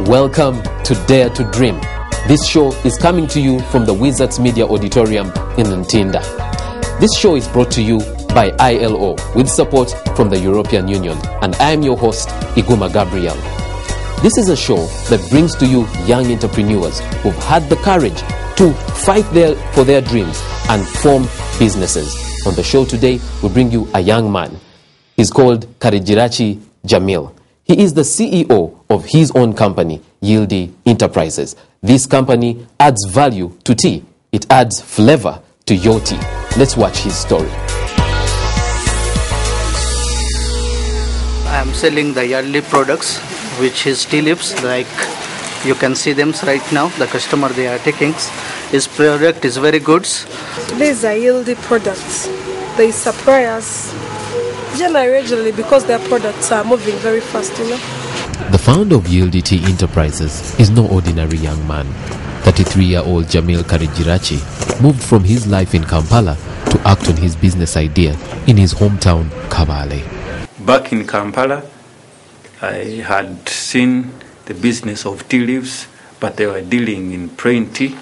Welcome to Dare to Dream. This show is coming to you from the Wizards Media Auditorium in Ntinda. This show is brought to you by ILO with support from the European Union, and I am your host, Iguma Gabriel. This is a show that brings to you young entrepreneurs who've had the courage to fight for their dreams and form businesses. On the show today, we bring you a young man. He's called Karijirachi Jamil. He is the CEO of his own company, Yildi Enterprises. This company adds value to tea. It adds flavor to your tea. Let's watch his story. I am selling the Yildi products, which is tea leaves. Like you can see them right now. The customer they are taking. His product is very good. These are Yildi products. They supply us generally because their products are moving very fast, The founder of Yildi Tea Enterprises is no ordinary young man. 33-year-old Jamil Karijirachi moved from his life in Kampala to act on his business idea in his hometown, Kabale. Back in Kampala, I had seen the business of tea leaves, but they were dealing in plain tea.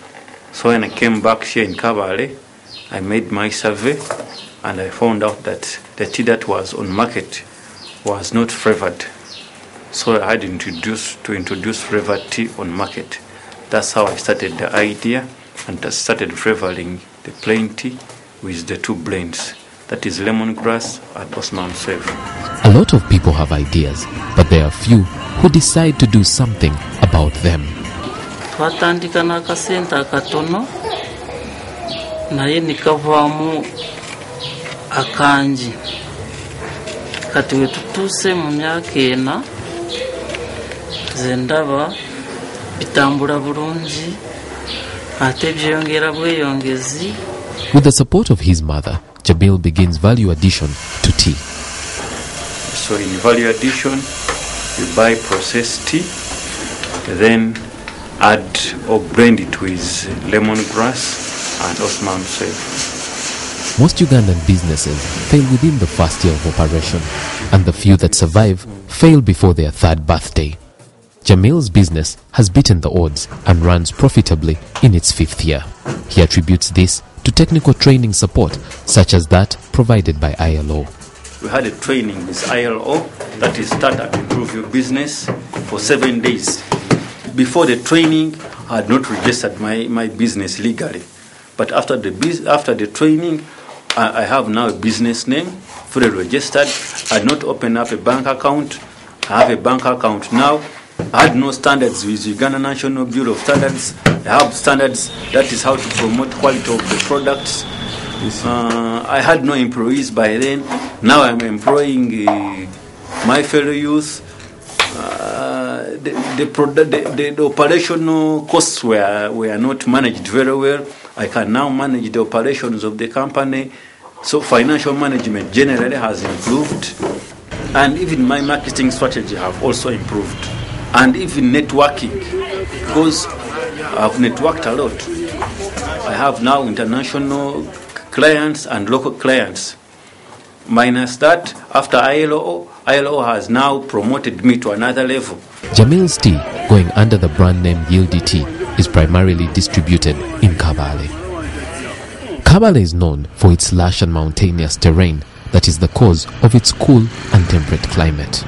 So when I came back here in Kabale, I made my survey and I found out that the tea that was on market was not flavored. So I had to introduce flavored tea on market. That's how I started the idea, and I started flavoring the plain tea with the two blends. That is lemongrass and Osman Save. A lot of people have ideas, but there are few who decide to do something about them. Twatandika n'akasente akatono naye nikavaamu akangi kati we tutuuse mu myaka ena ze ndaba bitambula bulungi ate byeyongera bweyongezi. With the support of his mother, Jamil begins value addition to tea. So in value addition, you buy processed tea, then add or blend it with lemongrass and Osman Save. Most Ugandan businesses fail within the first year of operation, and the few that survive fail before their third birthday. Jamil's business has beaten the odds and runs profitably in its fifth year. He attributes this to technical training support, such as that provided by ILO. We had a training with ILO that is Start and Improve Your Business for 7 days. Before the training, I had not registered my business legally. But after the training, I have now a business name, fully registered. I had not opened up a bank account. I have a bank account now. I had no standards with Uganda National Bureau of Standards. I have standards, that is how to promote quality of the products. I had no employees by then. Now I'm employing my fellow youth. The operational costs were not managed very well. I can now manage the operations of the company. So financial management generally has improved. And even my marketing strategy have also improved. And even networking, because I've networked a lot. I have now international clients and local clients. Minus that, after ILO has now promoted me to another level. Jamil's tea, going under the brand name Yildi Tea, is primarily distributed in Kabale. Kabale is known for its lush and mountainous terrain that is the cause of its cool and temperate climate.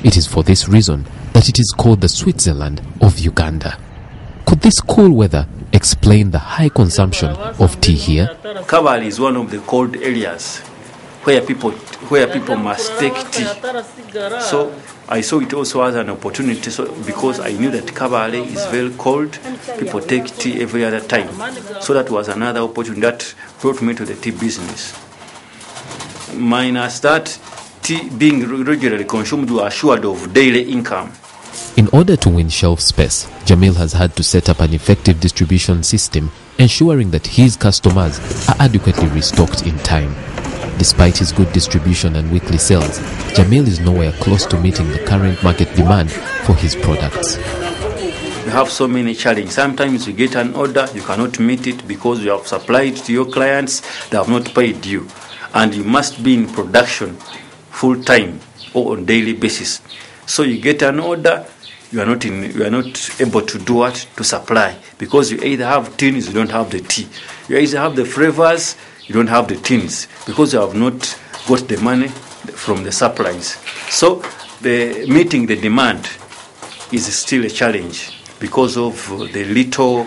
It is for this reason that it is called the Switzerland of Uganda. Could this cool weather explain the high consumption of tea here? Kabale is one of the cold areas where people must take tea. So I saw it also as an opportunity, because I knew that Kabale is very cold. People take tea every other time. So that was another opportunity that brought me to the tea business. Minus that, tea being regularly consumed, we are assured of daily income. In order to win shelf space, Jamil has had to set up an effective distribution system, ensuring that his customers are adequately restocked in time. Despite his good distribution and weekly sales, Jamil is nowhere close to meeting the current market demand for his products. We have so many challenges. Sometimes you get an order, you cannot meet it because you have supplied to your clients, they have not paid you. And you must be in production full time or on daily basis. So you get an order, you are not able to do what? To supply. Because you either have tins, you don't have the tea. You either have the flavors, you don't have the tins. Because you have not got the money from the supplies. So the meeting the demand is still a challenge because of the little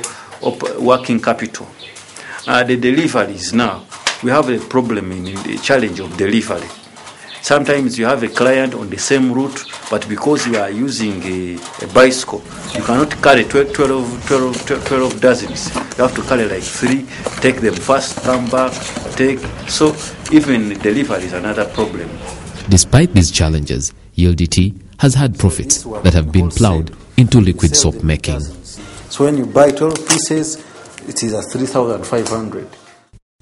working capital. The deliveries now, we have a problem in the challenge of delivery. Sometimes you have a client on the same route, but because you are using a bicycle, you cannot carry 12 dozens. You have to carry like 3, take them first, come back, take. So even delivery is another problem. Despite these challenges, ELDT has had profits that have been plowed into liquid soap making. So when you buy 12 pieces, it is at 3,500.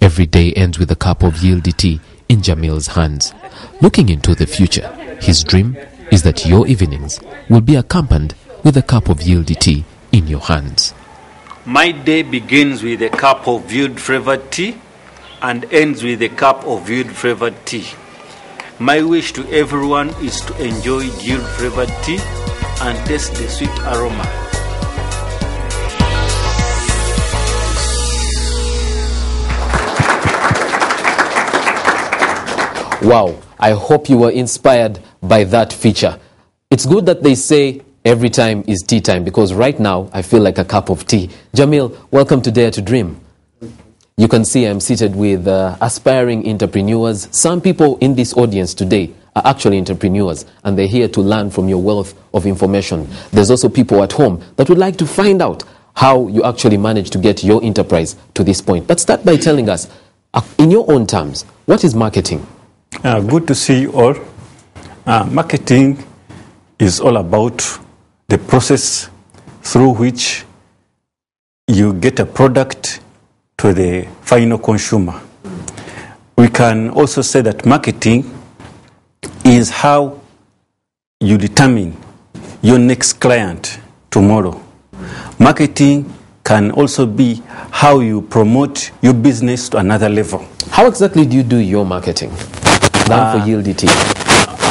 Every day ends with a cup of ELDT in Jamil's hands. Looking into the future, his dream is that your evenings will be accompanied with a cup of ELDT in your hands. My day begins with a cup of yield flavored tea and ends with a cup of yield flavored tea. My wish to everyone is to enjoy yield flavored tea and taste the sweet aroma. Wow, I hope you were inspired by that feature. It's good that they say every time is tea time, because right now I feel like a cup of tea. Jamil, welcome to Dare to Dream. You can see I'm seated with aspiring entrepreneurs. Some people in this audience today are actually entrepreneurs, and they're here to learn from your wealth of information. There's also people at home that would like to find out how you actually managed to get your enterprise to this point. But start by telling us, in your own terms, what is marketing? Good to see you all. Marketing is all about the process through which you get a product to the final consumer. We can also say that marketing is how you determine your next client tomorrow. Marketing can also be how you promote your business to another level. How exactly do you do your marketing? Than for ELDT.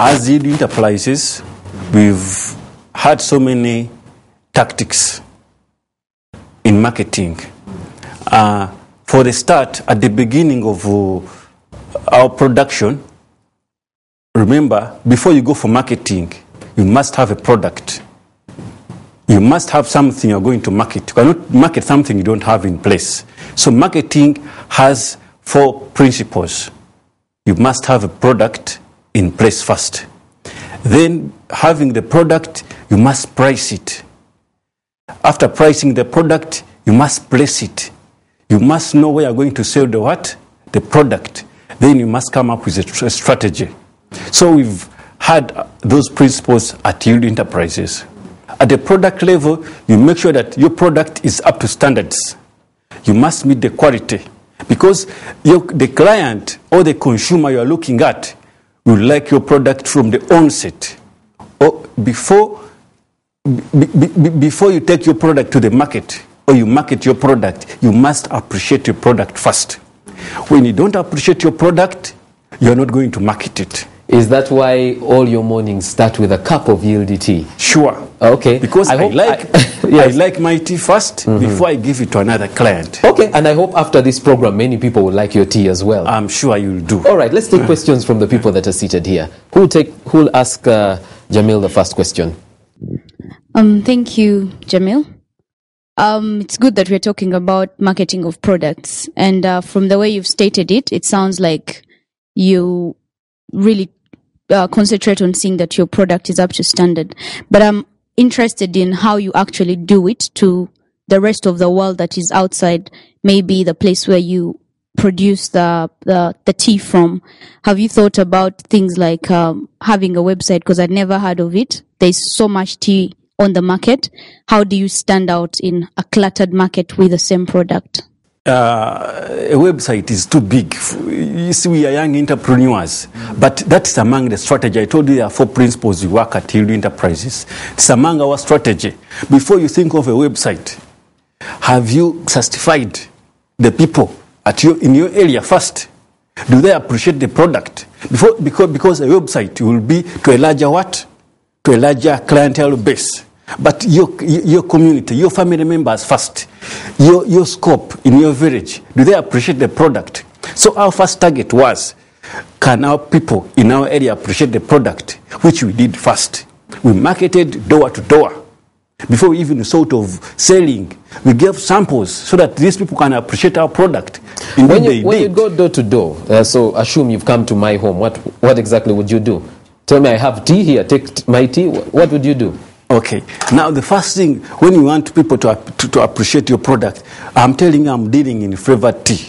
As Yield Enterprises, we've had so many tactics in marketing. For the start, at the beginning of our production, remember, before you go for marketing, you must have a product. You must have something you're going to market. You cannot market something you don't have in place. So marketing has 4 principles. You must have a product in place first. Then, having the product, you must price it. After pricing the product, you must place it. You must know where you're going to sell the what? The product. Then you must come up with a strategy. So we've had those principles at Yield Enterprises. At the product level, you make sure that your product is up to standards. You must meet the quality. Because the client or the consumer you are looking at will like your product from the onset. Or before you take your product to the market or you market your product, you must appreciate your product first. When you don't appreciate your product, you're not going to market it. Is that why all your mornings start with a cup of ELDT? Sure. Okay. Because I like my tea first before I give it to another client. Okay, and I hope after this program, many people will like your tea as well. I'm sure you'll do. All right, let's take questions from the people that are seated here. Who'll ask Jamil the first question? Thank you, Jamil. It's good that we're talking about marketing of products. And from the way you've stated it, it sounds like you really concentrate on seeing that your product is up to standard. But I'm interested in how you actually do it to the rest of the world that is outside, maybe the place where you produce the tea from. Have you thought about things like having a website? Because I'd never heard of it. There's so much tea on the market. How do you stand out in a cluttered market with the same product? A website is too big. You see, we are young entrepreneurs, but that's among the strategy. I told you there are 4 principles we work at Yield Enterprises. It's among our strategy. Before you think of a website, have you certified the people in your area first? Do they appreciate the product? Because a website will be to a larger what? To a larger clientele base. but your community, your family members first, your scope in your village, do they appreciate the product? So our first target was, can our people in our area appreciate the product, which we did first. We marketed door to door. Before we even sort of selling, we gave samples so that these people can appreciate our product. When you go door to door, so assume you've come to my home, what exactly would you do? Tell me, I have tea here, take my tea. What would you do? Okay. Now, the first thing, when you want people to appreciate your product, I'm telling you, I'm dealing in flavored tea.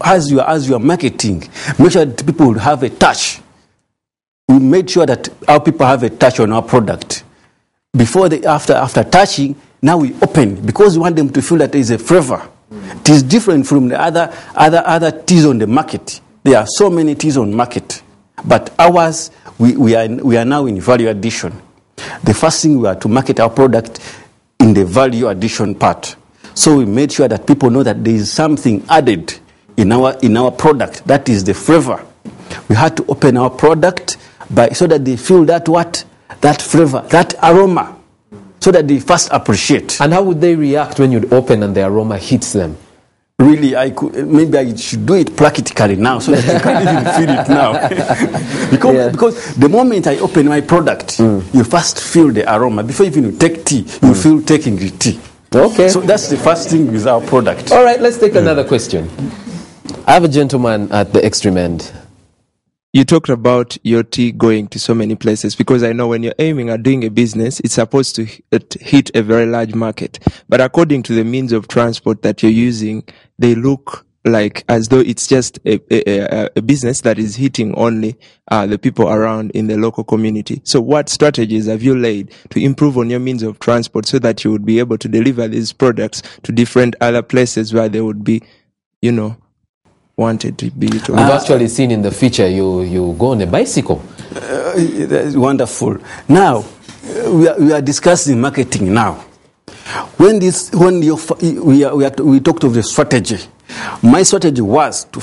As you are marketing, make sure that people will have a touch. We made sure that our people have a touch on our product. After touching, now we open, because we want them to feel that there is a flavor. It is different from the other teas on the market. There are so many teas on market, but ours, we are now in value addition. The first thing, we are to market our product in the value addition part. So we made sure that people know that there is something added in our product. That is the flavor. We had to open our product so that they feel that flavor, that aroma, so that they first appreciate. And how would they react when you'd open and the aroma hits them? Really, maybe I should do it practically now, so that you can even feel it now. Because the moment I open my product, you first feel the aroma. Before even you take tea, you feel taking the tea. Okay. So that's the first thing with our product. All right, let's take another question. I have a gentleman at the extreme end. You talked about your tea going to so many places, because I know when you're aiming at doing a business, it's supposed to hit a very large market. But according to the means of transport that you're using, they look like as though it's just a business that is hitting only the people around in the local community. So what strategies have you laid to improve on your means of transport so that you would be able to deliver these products to different other places where they would be, wanted to be? We've actually seen in the feature you go on a bicycle. That's wonderful. Now, we are discussing marketing now. We talked of the strategy. My strategy was to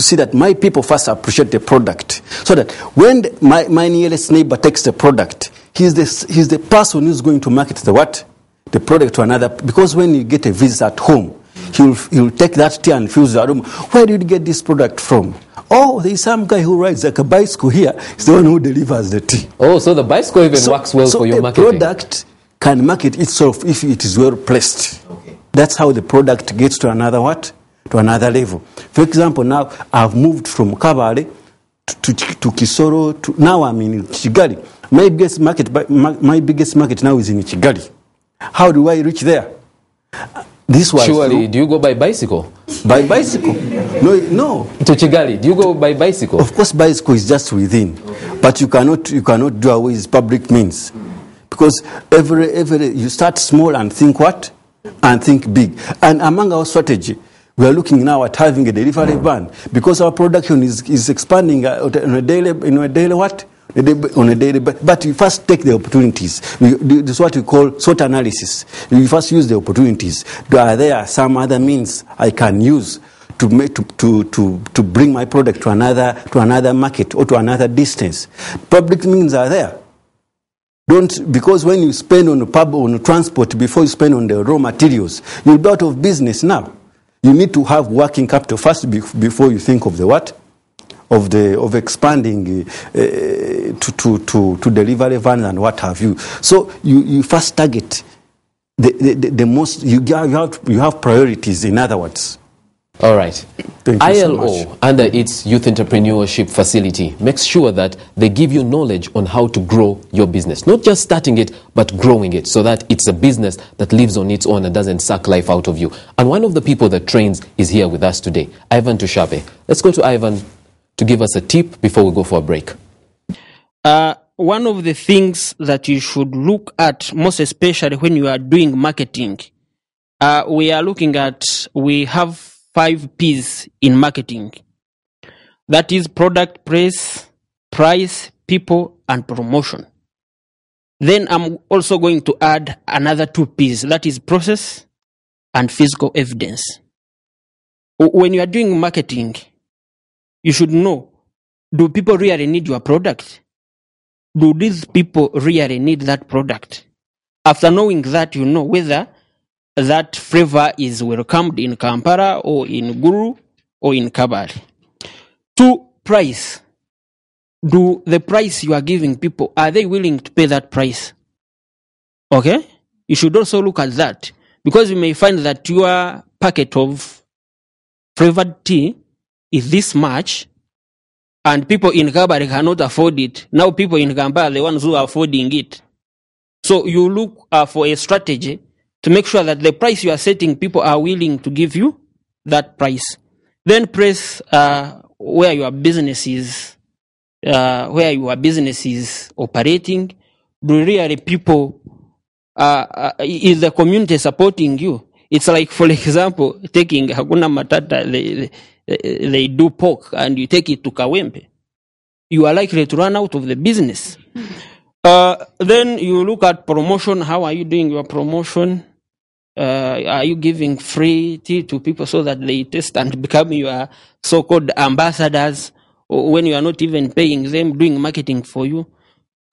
see that my people first appreciate the product, so that when my nearest neighbor takes the product, he's the person who's going to market the product to another. Because when you get a visit at home, he'll take that tea and feels the aroma. Where did you get this product from? Oh, there's some guy who rides like a bicycle here. He's the one who delivers the tea. Oh, so the bicycle even works well for your marketing. So the product can market itself if it is well placed. Okay. That's how the product gets to another to another level. For example, now I've moved from Kabale to Kisoro. Now I'm in Kigali. My biggest market now is in Kigali. How do I reach there? Surely, do you go by bicycle? By bicycle? No. To Kigali, do you go by bicycle? Of course, bicycle is just within, but you cannot do away with public means, because every you start small and think and think big. And among our strategy, we are looking now at having a delivery van, because our production is expanding on a daily but you first take the opportunities. This is what we call SWOT analysis. You first use the opportunities. Are there some other means I can use to bring my product to another market or to another distance? Public means are there. Because when you spend on transport before you spend on the raw materials, you'll be out of business now. You need to have working capital first before you think of the of expanding to delivery vans and what have you. So you first target the most. You have priorities. In other words. All right. Thank you ILO, so much. under its youth entrepreneurship facility, makes sure that they give you knowledge on how to grow your business. Not just starting it, but growing it, so that it's a business that lives on its own and doesn't suck life out of you. And one of the people that trains is here with us today, Ivan Tushabe. Let's go to Ivan to give us a tip before we go for a break. One of the things that you should look at, most especially when you are doing marketing, we have 5 P's in marketing. That is product, price, people, and promotion. Then I'm also going to add another 2 P's, that is process and physical evidence. When you are doing marketing, you should know, do people really need your product? Do these people really need that product? After knowing that, you know whether that flavor is welcomed in Kampala or in Guru or in Kabale. 2, price. Do the price you are giving people, are they willing to pay that price? Okay? You should also look at that. Because you may find that your packet of flavored tea is this much, and people in Kabale cannot afford it. Now people in Kampala are the ones who are affording it. So you look for a strategy to make sure that the price you are setting, people are willing to give you that price. Then press where your business is operating. Do really people is the community supporting you? It's like, for example, taking Hakuna Matata, they do pork and you take it to Kawempe. You are likely to run out of the business. Then you look at promotion. How are you doing your promotion? Are you giving free tea to people so that they taste and become your so-called ambassadors, or when you are not even paying them, doing marketing for you?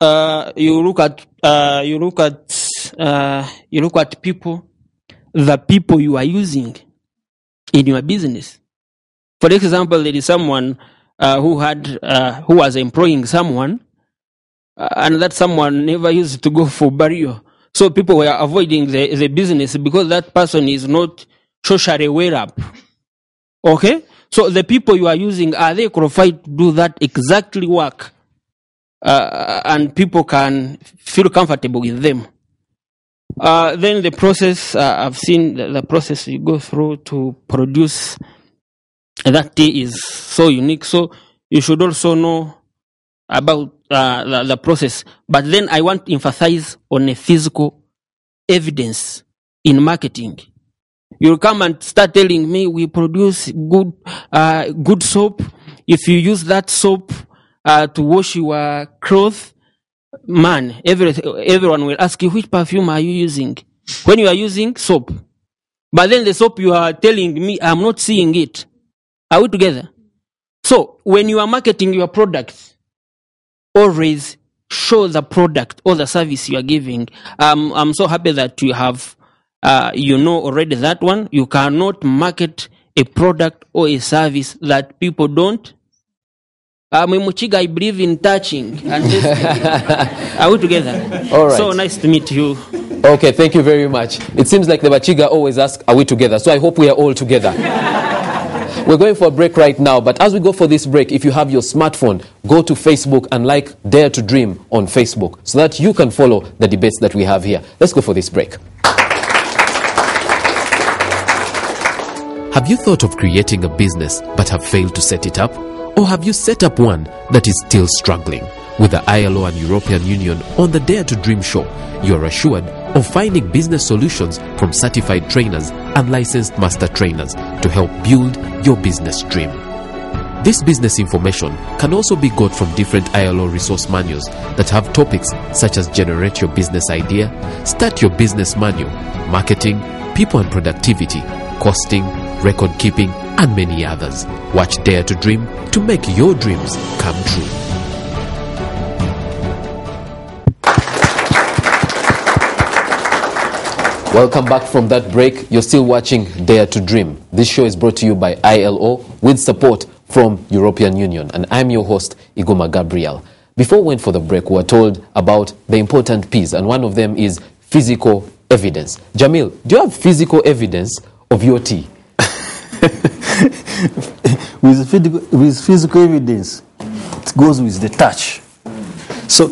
You look at people, the people you are using in your business. For example, there is someone who was employing someone, and that someone never used to go for burial. So people were avoiding the business because that person is not socially well up. Okay? So the people you are using, are they qualified to do that exactly work? And people can feel comfortable with them. Then the process, I've seen the process you go through to produce that tea is so unique. So you should also know about the process. But then I want to emphasize on a physical evidence in marketing. You'll come and start telling me we produce good soap. If you use that soap to wash your clothes, man, everyone will ask you, which perfume are you using? When you are using soap. But then the soap you are telling me, I'm not seeing it. Are we together? So when you are marketing your products, always show the product or the service you are giving. I'm so happy that you have, already that one. You cannot market a product or a service that people don't. I believe in touching. And are we together? All right. So nice to meet you. Okay, thank you very much. It seems like the Bachiga always ask, are we together? So I hope we are all together. We're going for a break right now, but as we go for this break, if you have your smartphone, go to Facebook and like Dare to Dream on Facebook so that you can follow the debates that we have here. Let's go for this break. Have you thought of creating a business but have failed to set it up? Or have you set up one that is still struggling? With the ILO and European Union on the Dare to Dream show, you are assured of finding business solutions from certified trainers and licensed master trainers to help build your business dream. This business information can also be got from different ILO resource manuals that have topics such as generate your business idea, start your business manual, marketing, people and productivity, costing, record keeping, and many others. Watch Dare to Dream to make your dreams come true. Welcome back from that break. You're still watching Dare to Dream. This show is brought to you by ILO with support from European Union. And I'm your host, Igoma Gabriel. Before we went for the break, we were told about the important P's, and one of them is physical evidence. Jamil, do you have physical evidence of your tea? With physical evidence, it goes with the touch. So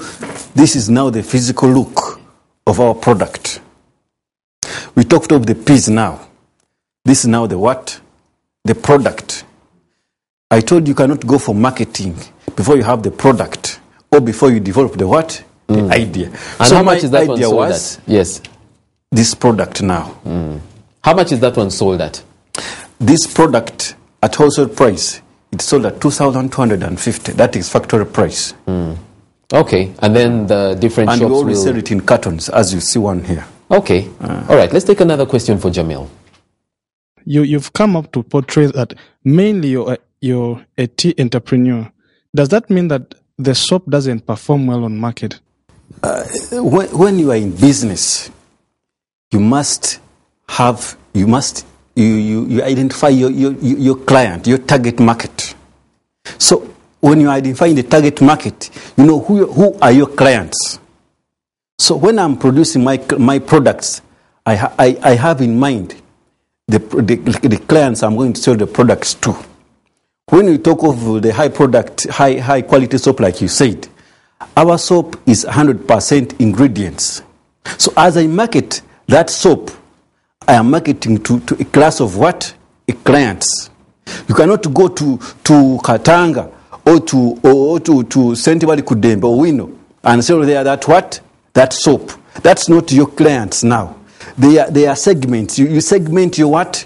this is now the physical look of our product. We talked of the P's now. This is now the what? The product. I told you cannot go for marketing before you have the product or before you develop the what? The idea. And so how much is that one sold at? Yes. This product now. How much is that one sold at? This product at wholesale price, it's sold at 2,250. That is factory price. Okay, and then the different and shops we always will... sell it in cartons, as you see one here. Okay. All right, let's take another question for Jamil. You've come up to portray that mainly you're a tea entrepreneur. Does that mean that the soap doesn't perform well on market? When you are in business, you must identify your client, your target market. So when you identify the target market, you know who are your clients. So when I'm producing my products, I have in mind the clients I'm going to sell the products to. When we talk of the high quality soap, like you said, our soap is 100% ingredients. So as I market that soap, I am marketing to a class of what? A clients. You cannot go to Katanga or to Sentibali Kudembe or Wino and sell there that what? That soap. That's not your clients now. They are segments. You segment your what?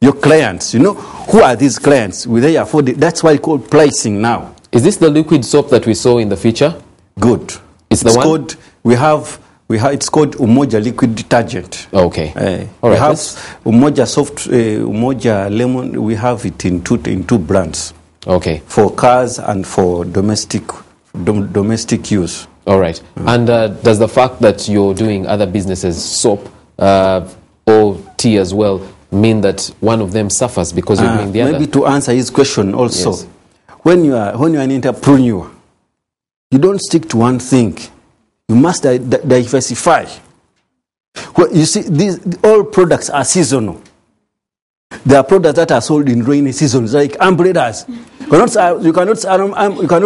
Your clients. You know, who are these clients? Will they afford it? That's why it's called pricing now. Is this the liquid soap that we saw in the feature? Good. It's the one? Called, it's called Umoja liquid detergent. Okay. All right. We have Umoja soft, Umoja lemon. We have it in two brands. Okay. For cars and for domestic use. All right. And does the fact that you're doing other businesses, soap or tea as well, mean that one of them suffers because you're doing the other? Maybe to answer his question also, yes. when you are an entrepreneur, you don't stick to one thing. You must diversify. Well, you see, all products are seasonal. There are products that are sold in rainy seasons, like umbrellas. You cannot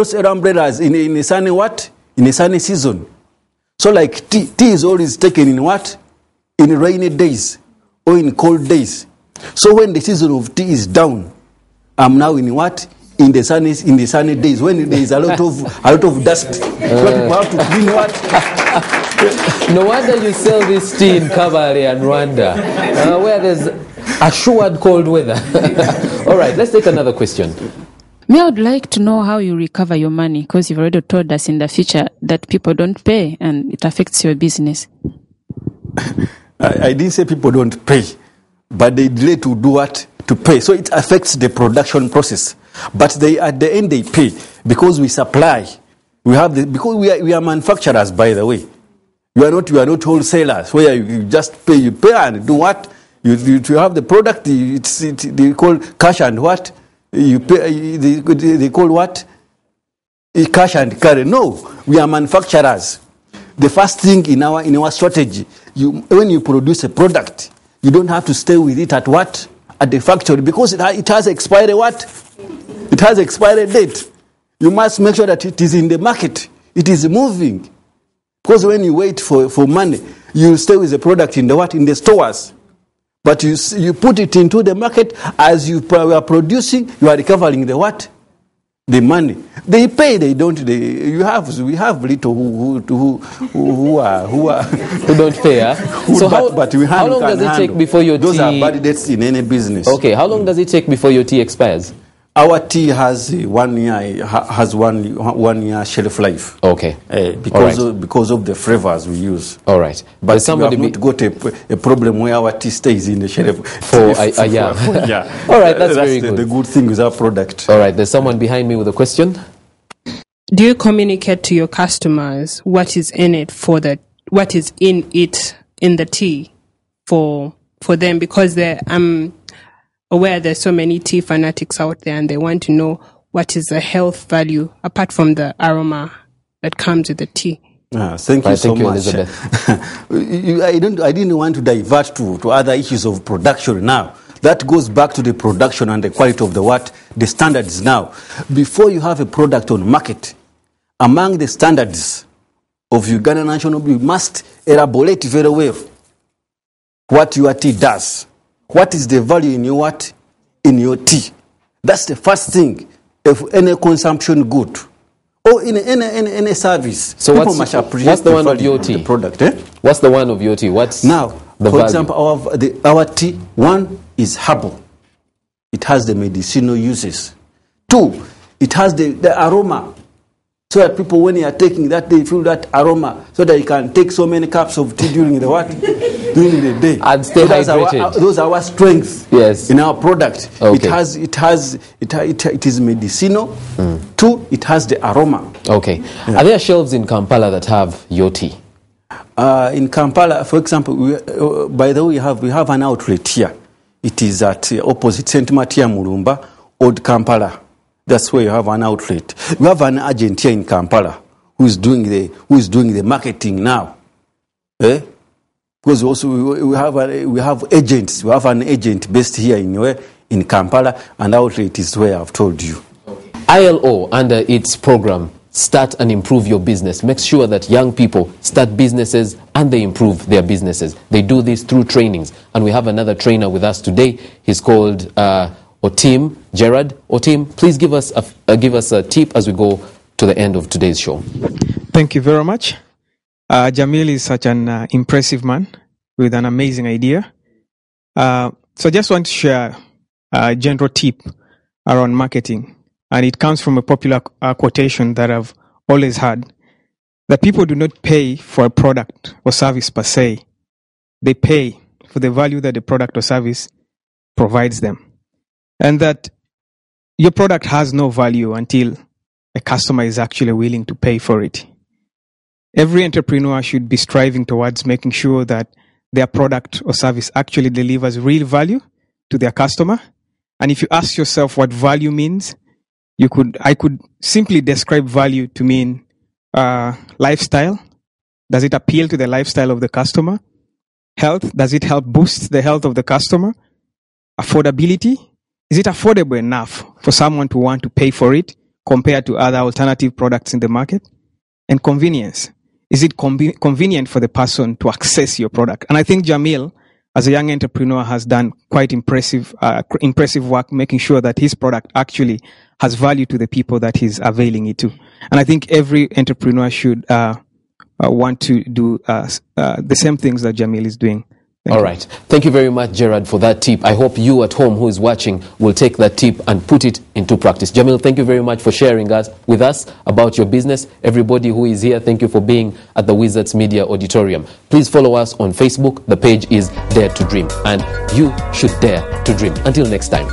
sell umbrellas in a sunny what? In a sunny season. So like tea is always taken in what? In rainy days or in cold days. So when the season of tea is down, I'm now in what? In the sunny days when there is a lot of dust. So people have to clean what? No wonder you sell this tea in Kabale and Rwanda, where there's assured cold weather. All right, let's take another question. I would like to know how you recover your money, because you've already told us in the future that people don't pay and it affects your business. I didn't say people don't pay, but they delay to do what? To pay. So it affects the production process. But at the end they pay because we supply. Because we are manufacturers, by the way. We are not wholesalers where you just pay. You pay and do what? You have the product. They call cash and what? You pay. They call what? Cash and carry. No, we are manufacturers. The first thing in our strategy, when you produce a product, you don't have to stay with it at what? At the factory, because it has expired what? It has expired date. You must make sure that it is in the market. It is moving. Because when you wait for money, you stay with the product in the what? In the stores. But you put it into the market. As you are producing, you are recovering the what? The money. They pay. They don't. We have little who don't pay. Huh? So how long does it take before your tea? Those are bad debts in any business. Okay. How long does it take before your tea expires? Our tea has 1 year. Has one year shelf life. Okay. Because of the flavors we use. All right. But somebody we have not got a problem where our tea stays in the shelf for a year. Yeah. All right. That's very good. The good thing with our product. All right. There's someone behind me with a question. Do you communicate to your customers what is in it what is in it in the tea for them, because I'm aware there's so many tea fanatics out there and they want to know what is the health value apart from the aroma that comes with the tea. Thank you so much. I didn't want to divert to other issues of production now. That goes back to the production and the quality of the standards now. Before you have a product on market, among the standards of Uganda National, you must elaborate very well what your tea does. What is the value in your tea? That's the first thing of any consumption good or in any service. So what's the one of your tea? Product, What's the one of your tea? What's now? The for value? Example, our tea, one is herbal. It has the medicinal uses. Two, it has the aroma. So that people, when they are taking that, they feel that aroma, so that you can take so many cups of tea during the during the day. And stay hydrated. Those are our strengths. Yes. In our product. Okay. It is medicinal. Two, it has the aroma. Okay. Yeah. Are there shelves in Kampala that have your tea? In Kampala, for example, by the way, we have an outlet here. It is at opposite St. Matia Mulumba, Old Kampala. That's where you have an outlet. We have an agent here in Kampala who is doing the marketing now. Because also we have agents. We have an agent based here in Kampala, and outlet is where I've told you. ILO, under its program, Start and Improve Your Business, makes sure that young people start businesses and they improve their businesses. They do this through trainings. And we have another trainer with us today. He's called Otim Gerard. Otim, please give us a tip as we go to the end of today's show. Thank you very much. Jamil is such an impressive man with an amazing idea. So I just want to share a general tip around marketing. And it comes from a popular quotation that I've always had, that people do not pay for a product or service per se. They pay for the value that the product or service provides them. And that your product has no value until a customer is actually willing to pay for it. Every entrepreneur should be striving towards making sure that their product or service actually delivers real value to their customer. And if you ask yourself what value means, I could simply describe value to mean lifestyle. Does it appeal to the lifestyle of the customer? Health, does it help boost the health of the customer? Affordability, is it affordable enough for someone to want to pay for it compared to other alternative products in the market? And convenience, is it convenient for the person to access your product? And I think Jamil, as a young entrepreneur, has done quite impressive work making sure that his product actually has value to the people that he's availing it to. And I think every entrepreneur should want to do the same things that Jamil is doing. All right. Thank you very much, Gerard, for that tip. I hope you at home who is watching will take that tip and put it into practice. Jamil, thank you very much for sharing with us about your business. Everybody who is here, thank you for being at the Wizards Media Auditorium. Please follow us on Facebook. The page is Dare to Dream, and you should dare to dream. Until next time.